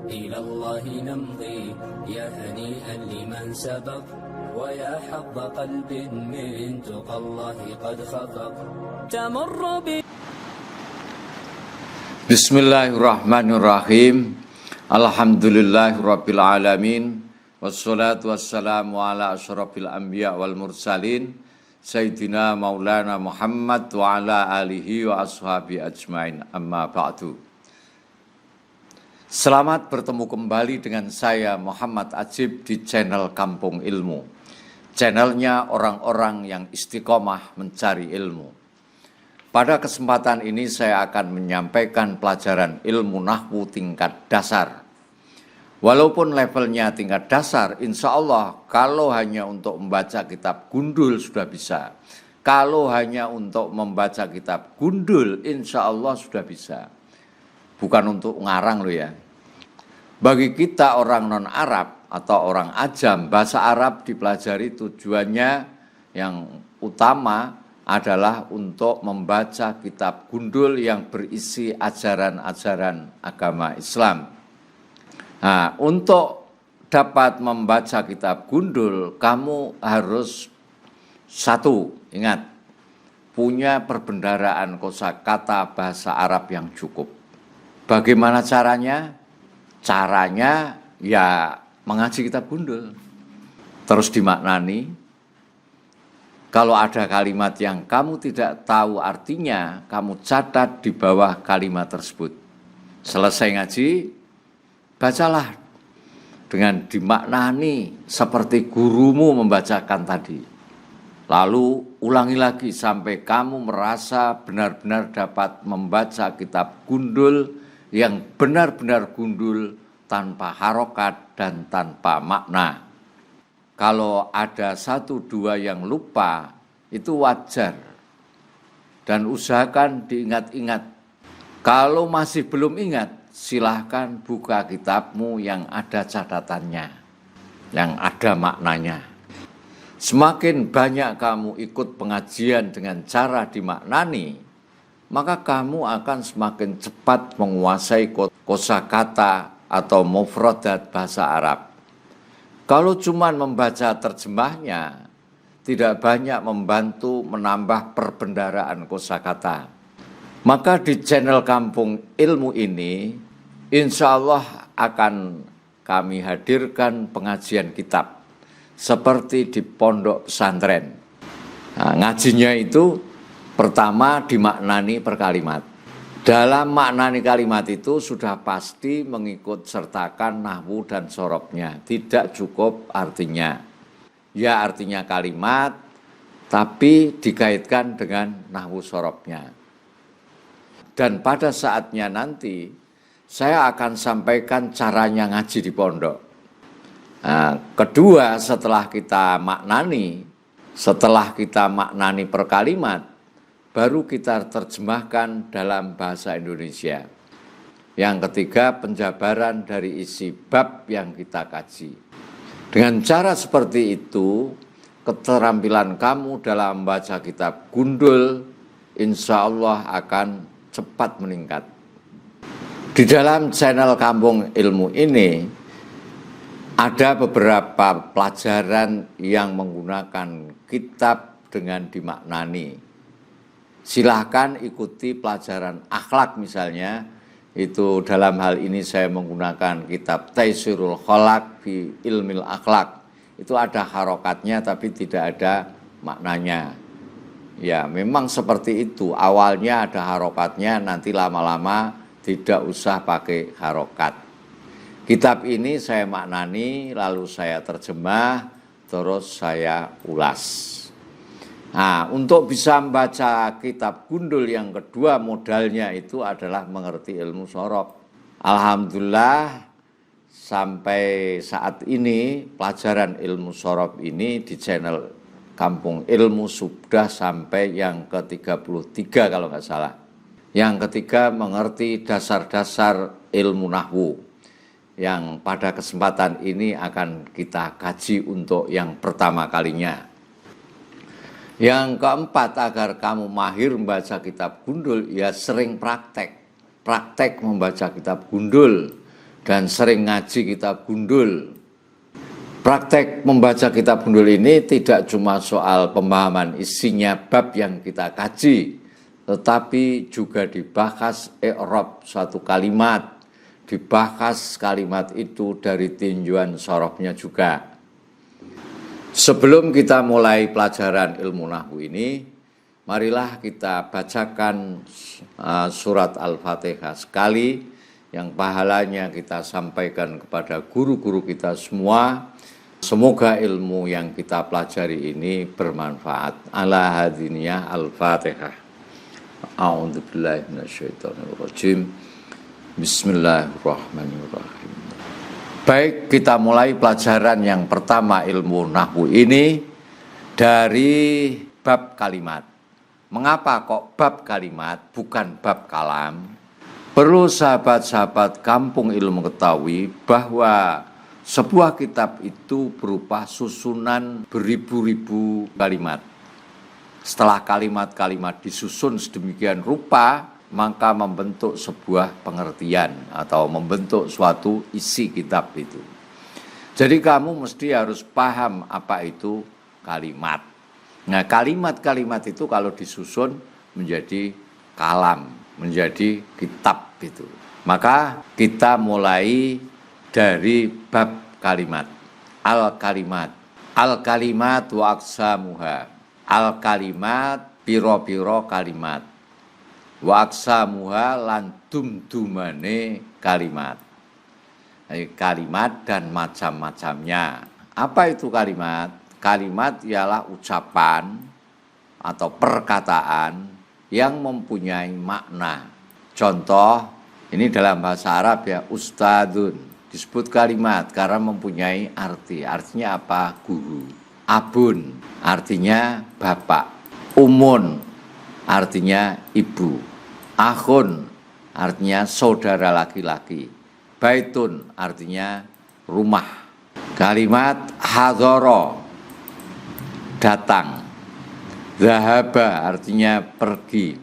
إلى الله نمضي يا هنيئا لمن سبق ويا حظ قلب من تقى الله قد خفق تمر Bismillahirrahmanirrahim. Alhamdulillahirabbil alamin. Wassalatu wassalamu ala asyrafil anbiya wal mursalin Sayyidina Maulana Muhammad wa ala alihi wa ashabi ajmain. Amma ba'du. Selamat bertemu kembali dengan saya Muhammad Ajib di channel Kampung Ilmu. Channelnya orang-orang yang istiqomah mencari ilmu. Pada kesempatan ini saya akan menyampaikan pelajaran ilmu nahwu tingkat dasar. Walaupun levelnya tingkat dasar, insya Allah kalau hanya untuk membaca kitab gundul sudah bisa. Kalau hanya untuk membaca kitab gundul, insya Allah sudah bisa. Bukan untuk ngarang loh ya. Bagi kita orang non-Arab atau orang ajam, bahasa Arab dipelajari tujuannya yang utama adalah untuk membaca kitab gundul yang berisi ajaran-ajaran agama Islam. Nah, untuk dapat membaca kitab gundul, kamu harus satu, ingat, punya perbendaharaan kosakata bahasa Arab yang cukup. Bagaimana caranya? Caranya ya mengaji kitab gundul, terus dimaknani. Kalau ada kalimat yang kamu tidak tahu artinya, kamu catat di bawah kalimat tersebut. Selesai ngaji, bacalah dengan dimaknani seperti gurumu membacakan tadi. Lalu ulangi lagi sampai kamu merasa benar-benar dapat membaca kitab gundul yang benar-benar gundul tanpa harokat dan tanpa makna. Kalau ada satu dua yang lupa, itu wajar. Dan usahakan diingat-ingat. Kalau masih belum ingat, silahkan buka kitabmu yang ada catatannya, yang ada maknanya. Semakin banyak kamu ikut pengajian dengan cara dimaknani, maka kamu akan semakin cepat menguasai kosakata atau mufradat bahasa Arab. Kalau cuma membaca terjemahnya, tidak banyak membantu menambah perbendaharaan kosakata. Maka di channel Kampung Ilmu ini, insya Allah akan kami hadirkan pengajian kitab, seperti di pondok pesantren. Nah, ngajinya itu pertama dimaknani per kalimat. Dalam maknani kalimat itu sudah pasti mengikut sertakan nahwu dan sorobnya. Tidak cukup artinya. Ya artinya kalimat, tapi dikaitkan dengan nahwu sorobnya. Dan pada saatnya nanti, saya akan sampaikan caranya ngaji di pondok. Nah, kedua, setelah kita maknani per kalimat, baru kita terjemahkan dalam bahasa Indonesia. Yang ketiga, penjabaran dari isi bab yang kita kaji. Dengan cara seperti itu, keterampilan kamu dalam membaca kitab gundul, insya Allah akan cepat meningkat. Di dalam channel Kampung Ilmu ini, ada beberapa pelajaran yang menggunakan kitab dengan dimaknani. Silahkan ikuti pelajaran akhlak misalnya, itu dalam hal ini saya menggunakan kitab Taisirul Kholak fi Ilmil Akhlak. Itu ada harokatnya tapi tidak ada maknanya. Ya memang seperti itu, awalnya ada harokatnya, nanti lama-lama tidak usah pakai harokat. Kitab ini saya maknani, lalu saya terjemah, terus saya ulas. Nah, untuk bisa membaca kitab gundul yang kedua modalnya itu adalah mengerti ilmu sorob. Alhamdulillah sampai saat ini pelajaran ilmu sorob ini di channel Kampung Ilmu sudah sampai yang ke-33 kalau nggak salah. Yang ketiga mengerti dasar-dasar ilmu nahwu yang pada kesempatan ini akan kita kaji untuk yang pertama kalinya. Yang keempat, agar kamu mahir membaca kitab gundul, ya sering praktek membaca kitab gundul. dan sering ngaji kitab gundul. Praktek membaca kitab gundul ini tidak cuma soal pemahaman isinya bab yang kita kaji, tetapi juga dibahas i'rab suatu kalimat, dibahas kalimat itu dari tinjauan sorohnya juga. Sebelum kita mulai pelajaran ilmu nahwu ini, marilah kita bacakan surat Al-Fatihah sekali, yang pahalanya kita sampaikan kepada guru-guru kita semua. Semoga ilmu yang kita pelajari ini bermanfaat. Ala hadiniyah Al-Fatihah. A'udzubillahi minasyaitonirrajim. Bismillahirrahmanirrahim. Baik, kita mulai pelajaran yang pertama ilmu nahwu ini dari bab kalimat. Mengapa kok bab kalimat bukan bab kalam? Perlu sahabat-sahabat kampung ilmu ketahui bahwa sebuah kitab itu berupa susunan beribu-ribu kalimat. Setelah kalimat-kalimat disusun sedemikian rupa, maka membentuk sebuah pengertian atau membentuk suatu isi kitab itu. Jadi kamu mesti harus paham apa itu kalimat. Nah, kalimat-kalimat itu kalau disusun menjadi kalam, menjadi kitab itu. Maka kita mulai dari bab kalimat. Al-kalimat. Al-kalimat wa aqsamuha. Al-kalimat piro-piro kalimat. Wa aqsamuha lan dumdumane kalimat. Kalimat dan macam-macamnya. Apa itu kalimat? Kalimat ialah ucapan atau perkataan yang mempunyai makna. Contoh, ini dalam bahasa Arab ya, ustadzun disebut kalimat karena mempunyai arti. Artinya apa? Guru. Abun artinya bapak. Umun artinya ibu. Akhun artinya saudara laki-laki. Baitun artinya rumah. Kalimat hadhara datang. Zahaba artinya pergi.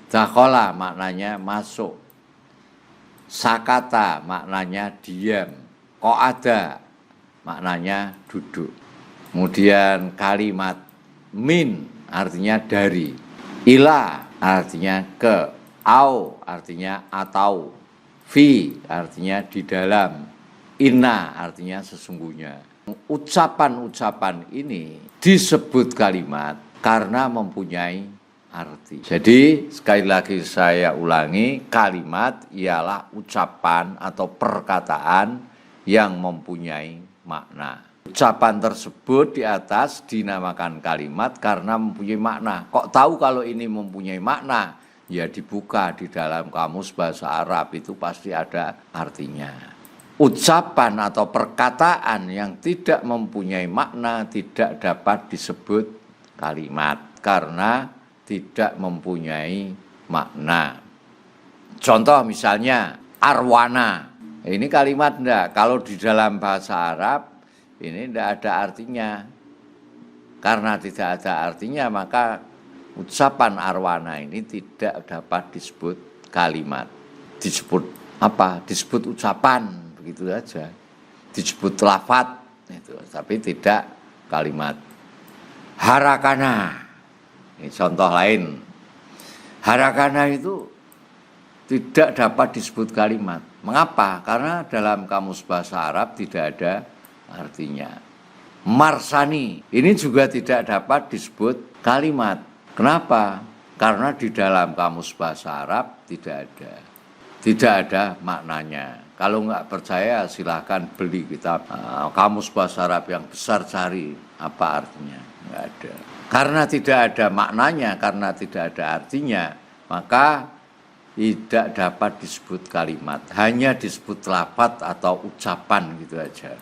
Dakhala maknanya masuk. Sakata maknanya diam. Qa'ada maknanya duduk. Kemudian kalimat min artinya dari. Ila artinya ke. Au artinya atau. Fi artinya di dalam. Inna artinya sesungguhnya. Ucapan-ucapan ini disebut kalimat karena mempunyai arti. Jadi sekali lagi saya ulangi, kalimat ialah ucapan atau perkataan yang mempunyai makna. Ucapan tersebut di atas dinamakan kalimat karena mempunyai makna. Kok tahu kalau ini mempunyai makna? Ya dibuka di dalam kamus bahasa Arab, itu pasti ada artinya. Ucapan atau perkataan yang tidak mempunyai makna tidak dapat disebut kalimat karena tidak mempunyai makna. Contoh misalnya arwana. Ini kalimat enggak? Kalau di dalam bahasa Arab ini enggak ada artinya. Karena tidak ada artinya maka ucapan arwana ini tidak dapat disebut kalimat. Disebut apa? Disebut ucapan. Begitu saja, disebut lafadz itu, tapi tidak kalimat. Harakana, ini contoh lain. Harakana itu tidak dapat disebut kalimat. Mengapa? Karena dalam kamus bahasa Arab tidak ada artinya. Marsani, ini juga tidak dapat disebut kalimat. Kenapa? Karena di dalam kamus bahasa Arab tidak ada maknanya. Kalau nggak percaya silahkan beli kitab kamus bahasa Arab yang besar, cari apa artinya. Nggak ada. Karena tidak ada maknanya, karena tidak ada artinya, maka tidak dapat disebut kalimat. Hanya disebut lafadz atau ucapan gitu aja.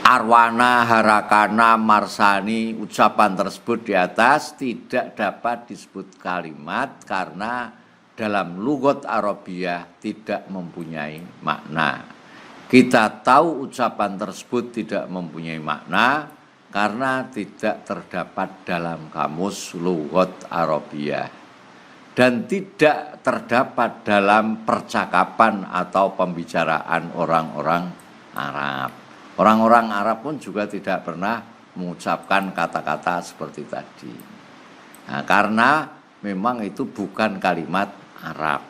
Arwana, harakana, marsani, ucapan tersebut di atas tidak dapat disebut kalimat karena dalam lugat Arabiyah tidak mempunyai makna. Kita tahu ucapan tersebut tidak mempunyai makna karena tidak terdapat dalam kamus lugat Arabiyah. dan tidak terdapat dalam percakapan atau pembicaraan orang-orang Arab. Orang-orang Arab pun juga tidak pernah mengucapkan kata-kata seperti tadi. Nah, karena memang itu bukan kalimat Arab.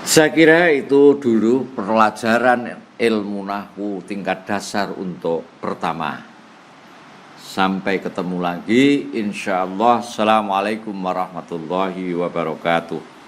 Saya kira itu dulu pelajaran ilmu nahwu tingkat dasar untuk pertama. Sampai ketemu lagi, insya Allah. Assalamualaikum warahmatullahi wabarakatuh.